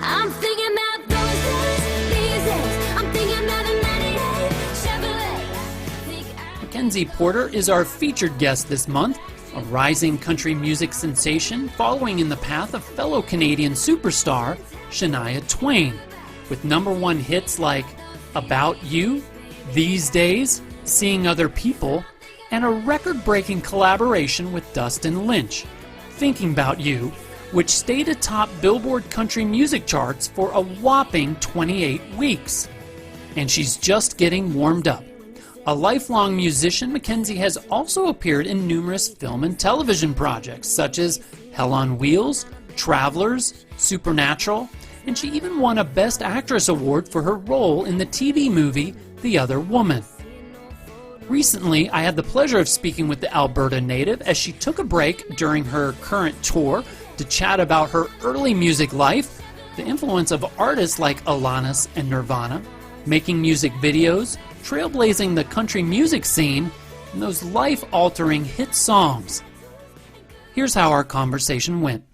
I'm thinking about those days, these days. I'm thinking about a 98 Chevrolet. MacKenzie Porter is our featured guest this month, a rising country music sensation following in the path of fellow Canadian superstar Shania Twain, with #1 hits like About You, These Days, Seeing Other People, and a record-breaking collaboration with Dustin Lynch, Thinking About You, which stayed atop Billboard country music charts for a whopping 28 weeks. And she's just getting warmed up. A lifelong musician, MacKenzie has also appeared in numerous film and television projects, such as Hell on Wheels, Travelers, Supernatural, and she even won a Best Actress award for her role in the TV movie The Other Woman. Recently, I had the pleasure of speaking with the Alberta native as she took a break during her current tour to chat about her early music life, the influence of artists like Alanis and Nirvana, making music videos, trailblazing the country music scene, and those life-altering hit songs. Here's how our conversation went.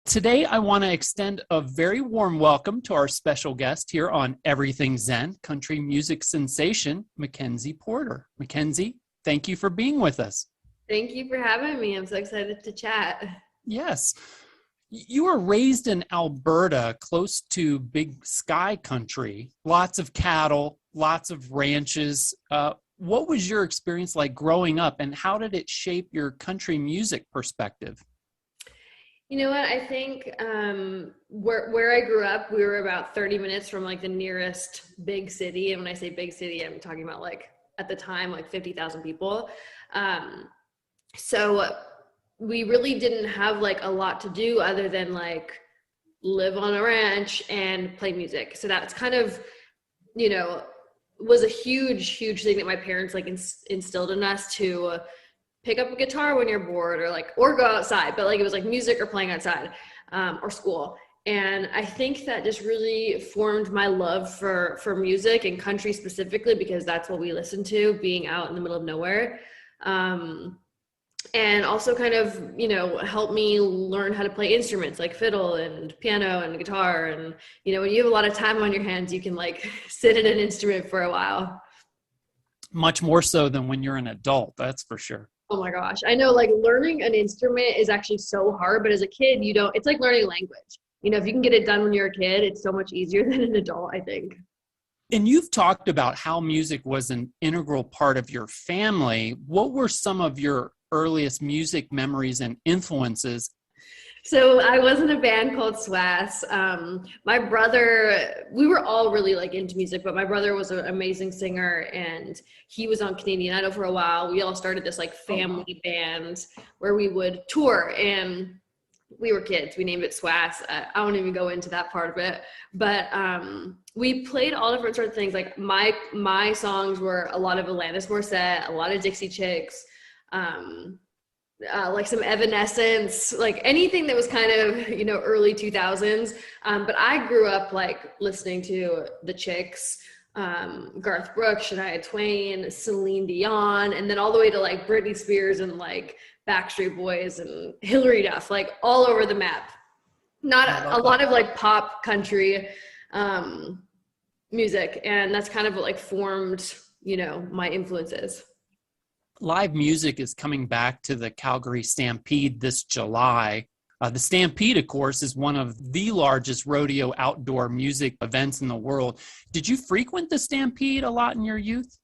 Today, I want to extend a very warm welcome to our special guest here on Everything Zen, country music sensation, MacKenzie Porter. MacKenzie, thank you for being with us. Thank you for having me. I'm so excited to chat. Yes. You were raised in Alberta, close to Big Sky country, lots of cattle, lots of ranches. What was your experience like growing up, and how did it shape your country music perspective? You know what? I think where I grew up, we were about 30 minutes from like the nearest big city. And when I say big city, I'm talking about like at the time, like 50,000 people. So we really didn't have like a lot to do other than like live on a ranch and play music. So that's kind of, you know, was a huge thing that my parents like instilled in us to pick up a guitar when you're bored or go outside, but like it was like music or playing outside or school. And I think that just really formed my love for music and country specifically, because that's what we listened to being out in the middle of nowhere. And also kind of, you know, helped me learn how to play instruments like fiddle and piano and guitar. And, you know, when you have a lot of time on your hands, you can like sit at an instrument for a while. Much more so than when you're an adult, that's for sure. Oh my gosh. I know, like learning an instrument is actually so hard, but as a kid, it's like learning a language. You know, if you can get it done when you're a kid, it's so much easier than an adult, I think. And you've talked about how music was an integral part of your family. What were some of your earliest music memories and influences? So I was in a band called SWAS. My brother, we were all really like into music, but my brother was an amazing singer and he was on Canadian Idol for a while. We all started this like family band where we would tour, and we were kids. We named it SWAS. I won't even go into that part of it, but we played all different sorts of things. Like my songs were a lot of Alanis Morissette, a lot of Dixie Chicks, like some Evanescence, like anything that was kind of, you know, early 2000s. But I grew up like listening to the Chicks, Garth Brooks, Shania Twain, Celine Dion, and then all the way to like Britney Spears and like Backstreet Boys and Hillary Duff, like all over the map. Not a lot of like pop country music. And that's kind of what like formed, you know, my influences. Live music is coming back to the Calgary Stampede this July. The Stampede, of course, is one of the largest rodeo outdoor music events in the world. Did you frequent the Stampede a lot in your youth?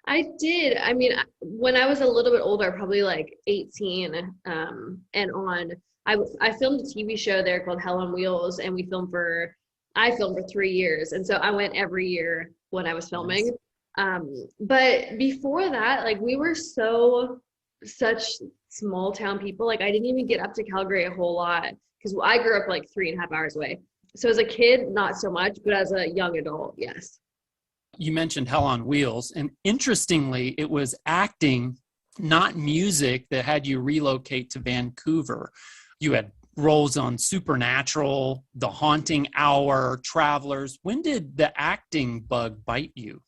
I did. I mean, when I was a little bit older, probably like 18 and on, I filmed a TV show there called Hell on Wheels, and I filmed for 3 years. And so I went every year when I was filming. Nice. But before that, like we were such small town people. Like I didn't even get up to Calgary a whole lot because I grew up like 3.5 hours away. So as a kid, not so much, but as a young adult, yes. You mentioned Hell on Wheels, and interestingly, it was acting, not music, that had you relocate to Vancouver. You had roles on Supernatural, The Haunting Hour, Travelers. When did the acting bug bite you?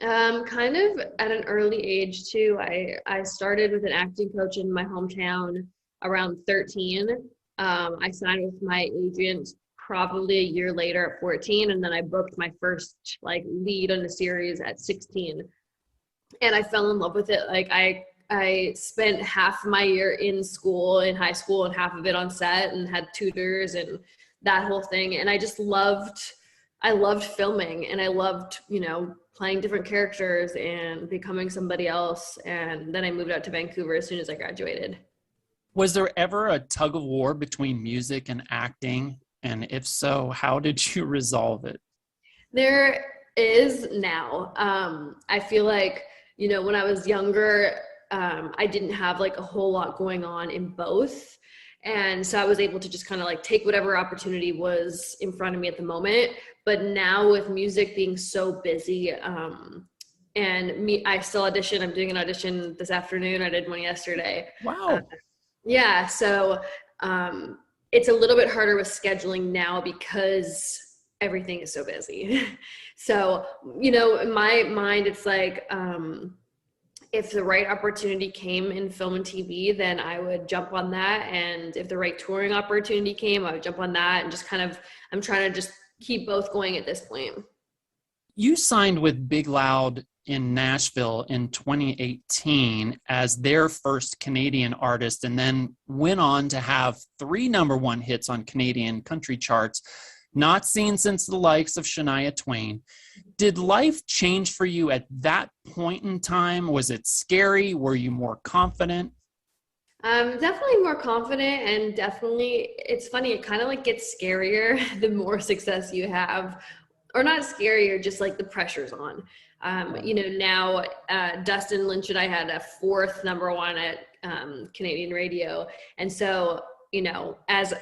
Kind of at an early age too. I started with an acting coach in my hometown around 13. I signed with my agent probably a year later at 14, and then I booked my first like lead on a series at 16, and I fell in love with it. Like I spent half my year in school, in high school, and half of it on set, and had tutors and that whole thing. And I loved filming, and I loved, you know, playing different characters and becoming somebody else. And then I moved out to Vancouver as soon as I graduated. Was there ever a tug of war between music and acting? And if so, how did you resolve it? There is now. I feel like, you know, when I was younger, I didn't have like a whole lot going on in both. And so I was able to just kind of like take whatever opportunity was in front of me at the moment. But now with music being so busy, I still audition. I'm doing an audition this afternoon. I did one yesterday. Wow. Yeah. So it's a little bit harder with scheduling now because everything is so busy. So, you know, in my mind, it's like, if the right opportunity came in film and TV, then I would jump on that. And if the right touring opportunity came, I would jump on that, and just kind of, I'm trying to just keep both going at this point. You signed with Big Loud in Nashville in 2018 as their first Canadian artist, and then went on to have 3 #1 hits on Canadian country charts, not seen since the likes of Shania Twain. Did life change for you at that point in time? Was it scary? Were you more confident? Definitely more confident, and definitely, it's funny, it kind of like gets scarier the more success you have, or not scarier, just like the pressure's on. You know, now Dustin Lynch and I had a 4th #1 at Canadian radio. And so, you know, as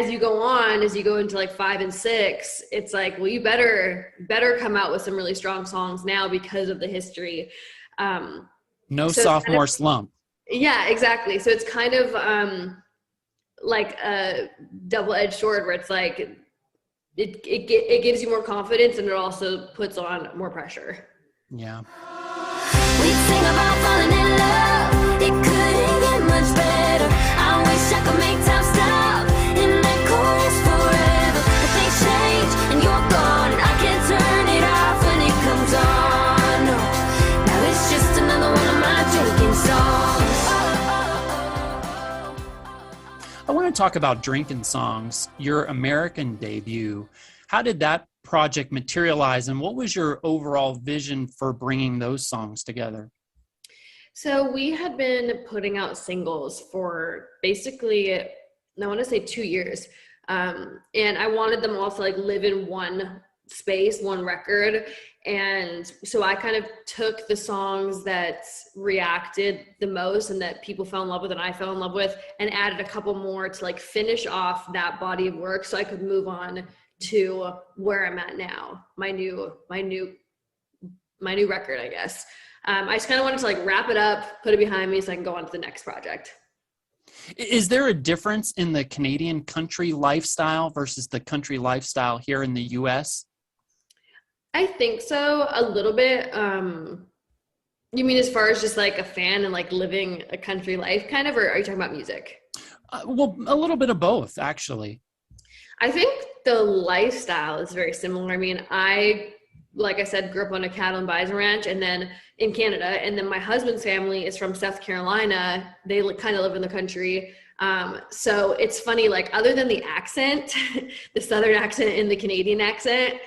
you go on, as you go into like 5 and 6, it's like, well, you better come out with some really strong songs now because of the history. No sophomore slump. Yeah, exactly. So it's kind of like a double-edged sword, where it's like it gives you more confidence, and it also puts on more pressure. Yeah. We sing about falling in love. It couldn't get much better. I wish I could make time stop in that chorus forever. But things change and you're gone, and I can't turn it off when it comes on. No. Now it's just another one of my drinking songs. I want to talk about Drinkin Songs, your American debut. How did that project materialize, and what was your overall vision for bringing those songs together? So we had been putting out singles for basically, I want to say 2 years. And I wanted them all to like live in one space, one record. And so I kind of took the songs that reacted the most and that people fell in love with and I fell in love with, and added a couple more to like finish off that body of work so I could move on to where I'm at now, my new record, I guess. I just kind of wanted to like wrap it up, put it behind me so I can go on to the next project. Is there a difference in the Canadian country lifestyle versus the country lifestyle here in the US? I think so, a little bit. You mean as far as just like a fan and like living a country life kind of, or are you talking about music? Well, a little bit of both, actually. I think the lifestyle is very similar. I mean, like I said, grew up on a cattle and bison ranch, and then in Canada, and then my husband's family is from South Carolina. They kind of live in the country. So it's funny, like other than the accent, the Southern accent and the Canadian accent,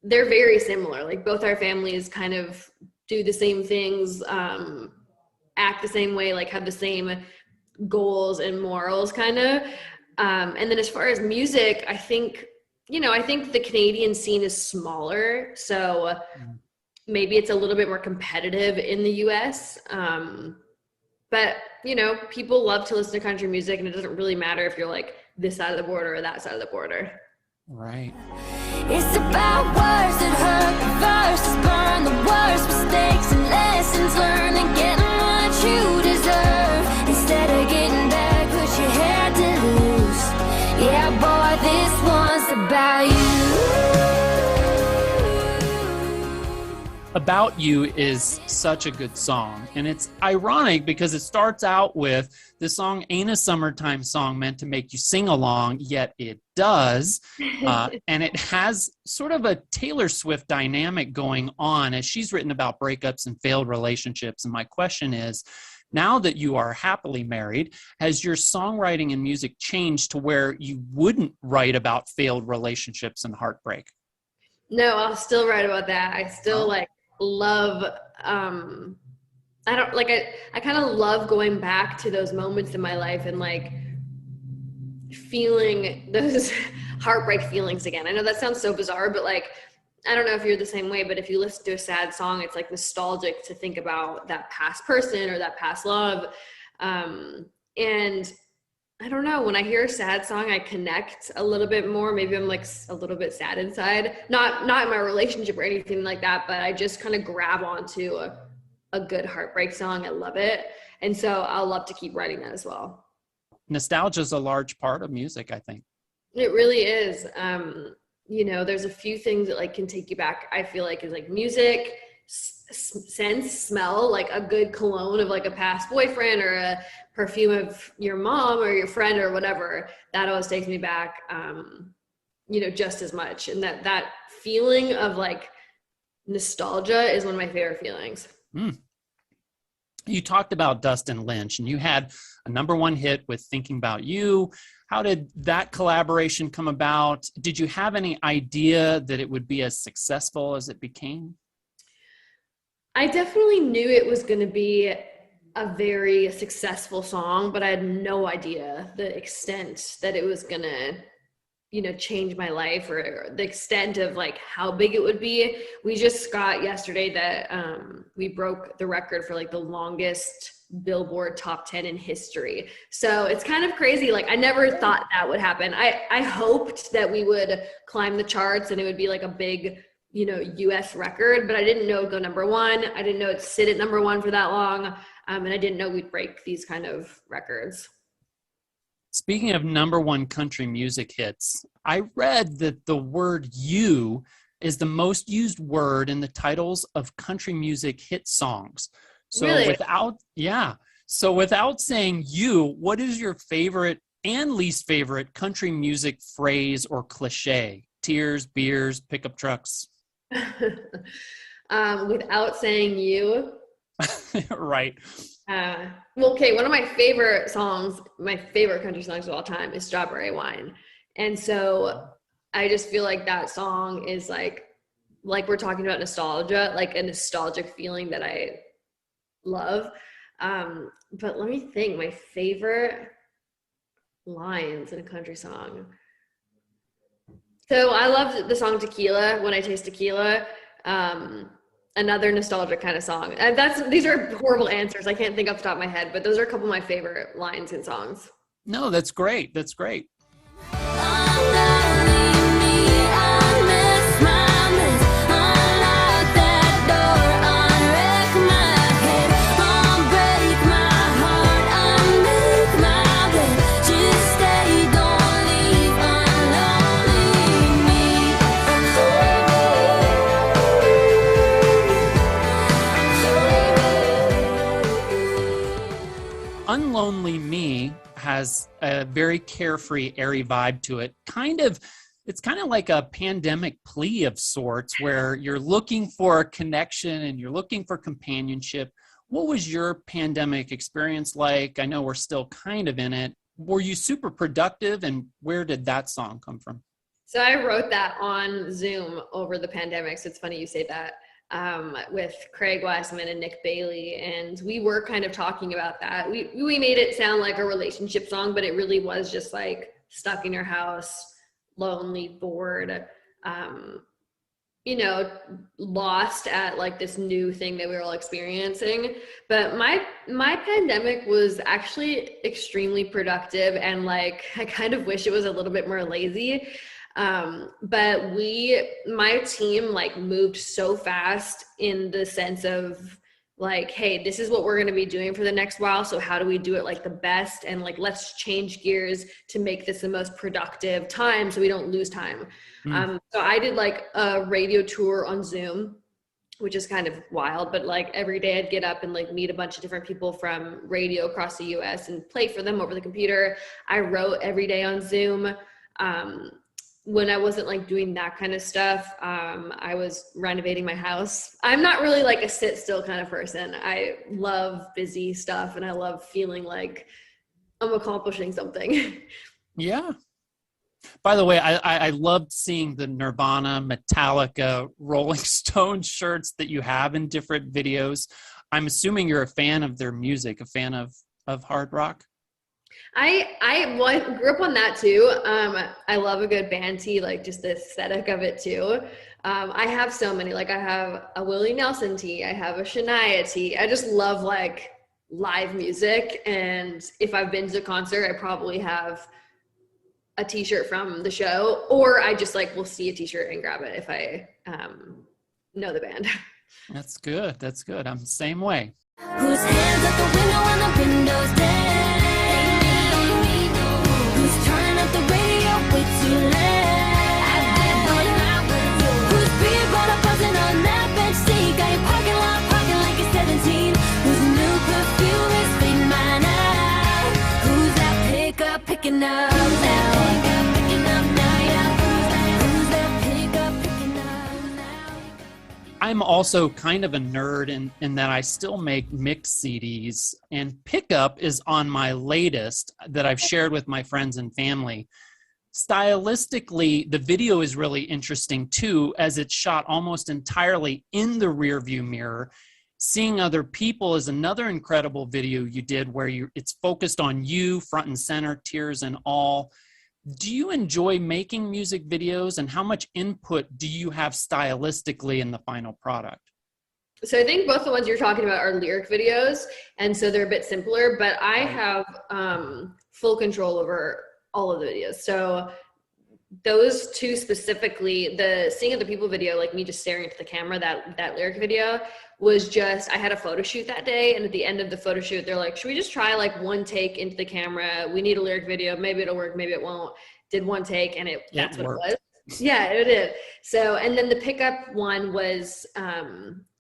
they're very similar. Like both our families kind of do the same things, act the same way, like have the same goals and morals kind of. And then as far as music, I think the Canadian scene is smaller. So maybe it's a little bit more competitive in the US. But, you know, people love to listen to country music, and it doesn't really matter if you're like this side of the border or that side of the border. Right. It's about words that hurt, the verses burn, the worst mistakes and lessons learned, and getting what you deserve instead of getting back what you had to lose. Yeah, boy, this one's about you. About You is such a good song, and it's ironic because it starts out with this song ain't a summertime song meant to make you sing along, yet it does. And it has sort of a Taylor Swift dynamic going on as she's written about breakups and failed relationships. And my question is, now that you are happily married, has your songwriting and music changed to where you wouldn't write about failed relationships and heartbreak? No, I'll still write about that. I still love I kind of love going back to those moments in my life and like feeling those heartbreak feelings again. I know that sounds so bizarre, but like I don't know if you're the same way, but if you listen to a sad song, it's like nostalgic to think about that past person or that past love. And I don't know, when I hear a sad song, I connect a little bit more. Maybe I'm like a little bit sad inside, not in my relationship or anything like that, but I just kind of grab onto a good heartbreak song. I love it. And so I'll love to keep writing that as well. Nostalgia is a large part of music, I think. It really is. You know, there's a few things that like can take you back. I feel like is like music, sense, smell, like a good cologne of like a past boyfriend or a perfume of your mom or your friend or whatever. That always takes me back, you know, just as much. And that feeling of like nostalgia is one of my favorite feelings. You talked about Dustin Lynch, and you had a #1 hit with Thinking About You. How did that collaboration come about? Did you have any idea that it would be as successful as it became? I definitely knew it was going to be a very successful song, but I had no idea the extent that it was going to, you know, change my life or the extent of like how big it would be. We just got yesterday that we broke the record for like the longest Billboard top 10 in history. So it's kind of crazy. Like I never thought that would happen. I hoped that we would climb the charts and it would be like a big, you know, US record, but I didn't know it'd go #1. I didn't know it'd sit at #1 for that long. And I didn't know we'd break these kind of records. Speaking of #1 country music hits, I read that the word "you" is the most used word in the titles of country music hit songs. So Really? without saying "you," what is your favorite and least favorite country music phrase or cliche? Tears, beers, pickup trucks. Without saying "you." Right. Well, okay, one of my favorite songs, my favorite country songs of all time is Strawberry Wine. And so I just feel like that song is like we're talking about nostalgia, like a nostalgic feeling that I love. But let me think, my favorite lines in a country song. So I love the song Tequila, When I Taste Tequila. Another nostalgic kind of song. And these are horrible answers. I can't think off the top of my head, but those are a couple of my favorite lines in songs. No, that's great. That's great. Unlonely Me has a very carefree, airy vibe to it. It's kind of like a pandemic plea of sorts where you're looking for a connection and you're looking for companionship. What was your pandemic experience like? I know we're still kind of in it. Were you super productive, and where did that song come from? So I wrote that on Zoom over the pandemic. So it's funny you say that. With Craig Weissman and Nick Bailey, and we were kind of talking about that. We made it sound like a relationship song, but it really was just like stuck in your house, lonely, bored, you know, lost at like this new thing that we were all experiencing. But my pandemic was actually extremely productive, and like I kind of wish it was a little bit more lazy. But my team like moved so fast in the sense of like, hey, this is what we're going to be doing for the next while. So how do we do it like the best? And like, let's change gears to make this the most productive time so we don't lose time. So I did like a radio tour on Zoom which is kind of wild, but like every day I'd get up and like meet a bunch of different people from radio across the US and play for them over the computer. I wrote every day on Zoom. When I wasn't like doing that kind of stuff, I was renovating my house. I'm not really like a sit still kind of person. I love busy stuff and I love feeling like I'm accomplishing something. Yeah. By the way, I loved seeing the Nirvana, Metallica, Rolling Stones shirts that you have in different videos. I'm assuming you're a fan of their music, a fan of hard rock. I grew up on that too. I love a good band tee, like just the aesthetic of it too. I have so many, like I have a Willie Nelson tee, I have a Shania tee. I just love like live music. And if I've been to a concert, I probably have a t-shirt from the show, or I just like will see a t-shirt and grab it if I know the band. That's good. That's good. I'm the same way. Whose hands at the window when the window's down? Who's turning up the radio way too loud? Whose beer bottle buzzing on that bench seat? Got your parking lot parking like you're 17. Whose new perfume is fading mine out? Who's that pickup picking up? Who's that pickup picking up now? Yeah, who's that pickup picking up now? I'm also kind of a nerd in that I still make mix CDs, and Pickup is on my latest that I've shared with my friends and family. Stylistically, the video is really interesting too, as it's shot almost entirely in the rearview mirror. Seeing Other People is another incredible video you did where it's focused on you, front and center, tears and all. Do you enjoy making music videos, and how much input do you have stylistically in the final product? So I think both the ones you're talking about are lyric videos, and so they're a bit simpler, but I have full control over all of the videos. So those two specifically, the Seeing Other People video, like me just staring into the camera, that lyric video was just, I had a photo shoot that day, and at the end of the photo shoot, they're like, should we just try like one take into the camera? We need a lyric video. Maybe it'll work, maybe it won't. Did one take, and that's what it was. Yeah, it did. So, and then the Pickup one was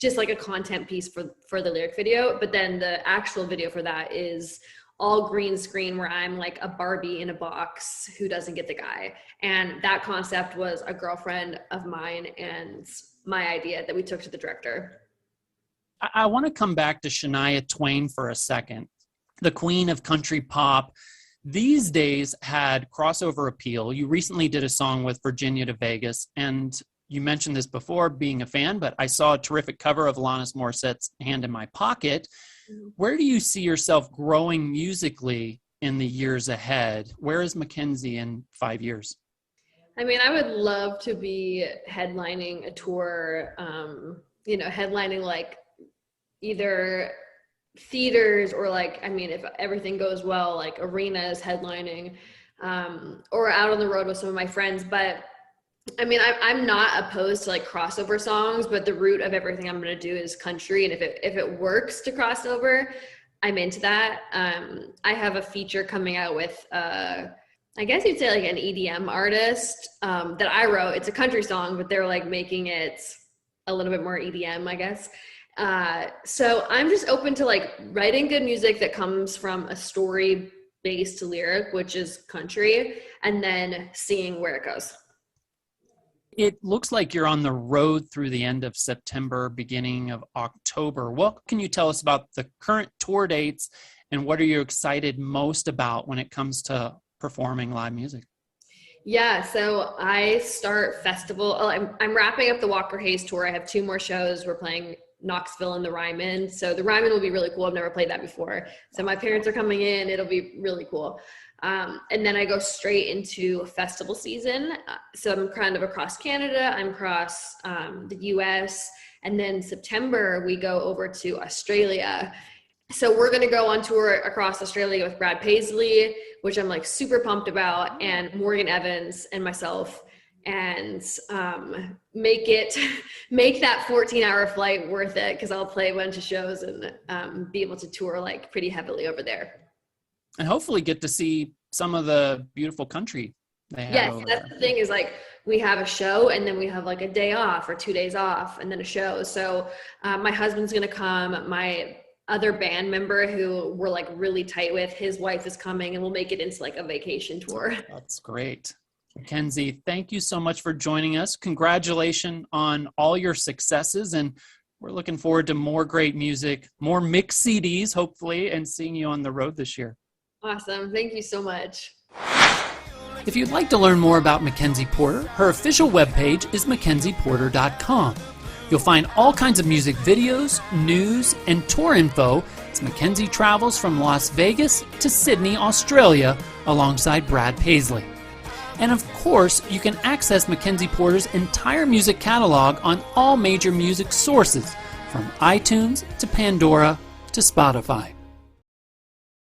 just like a content piece for the lyric video, but then the actual video for that is all green screen where I'm like a Barbie in a box who doesn't get the guy. And that concept was a girlfriend of mine and my idea that we took to the director. I want to come back to Shania Twain for a second, the queen of country pop. These days had crossover appeal. You recently did a song with Virginia to Vegas, and you mentioned this before, being a fan, but I saw a terrific cover of Alanis Morissette's Hand in My Pocket. Where do you see yourself growing musically in the years ahead? Where is MacKenzie in 5 years? I mean, I would love to be headlining a tour, headlining like either theaters or like, I mean, if everything goes well, like arenas headlining, or out on the road with some of my friends. But I mean, I'm not opposed to like crossover songs, but the root of everything I'm going to do is country. And if it works to cross over, I'm into that. I have a feature coming out with, I guess you'd say like an EDM artist, that I wrote. It's a country song, but they're like making it a little bit more EDM, I guess. So I'm just open to like writing good music that comes from a story based lyric, which is country, and then seeing where it goes. It looks like you're on the road through the end of September, beginning of October. What can you tell us about the current tour dates, and what are you excited most about when it comes to performing live music? Yeah, so I start festival. I'm wrapping up the Walker Hayes tour. I have 2 more shows. We're playing Knoxville and the Ryman. So the Ryman will be really cool. I've never played that before. So my parents are coming in. It'll be really cool. And then I go straight into festival season. So I'm kind of across Canada. I'm across the US. And then September, we go over to Australia. So we're going to go on tour across Australia with Brad Paisley, which I'm like super pumped about, and Morgan Evans and myself, and make that 14-hour flight worth it, because I'll play a bunch of shows and be able to tour like pretty heavily over there. And hopefully get to see some of the beautiful country they have. Yes, over that's there. the thing is like we have a show and then we have like a day off or 2 days off and then a show. So my husband's going to come. My other band member who we're like really tight with, his wife is coming, and we'll make it into like a vacation tour. That's great. MacKenzie, thank you so much for joining us. Congratulations on all your successes, and we're looking forward to more great music, more mixed CDs, hopefully, and seeing you on the road this year. Awesome. Thank you so much. If you'd like to learn more about MacKenzie Porter, her official webpage is mackenzieporter.com. You'll find all kinds of music videos, news, and tour info as MacKenzie travels from Las Vegas to Sydney, Australia, alongside Brad Paisley. And of course, you can access MacKenzie Porter's entire music catalog on all major music sources, from iTunes to Pandora to Spotify.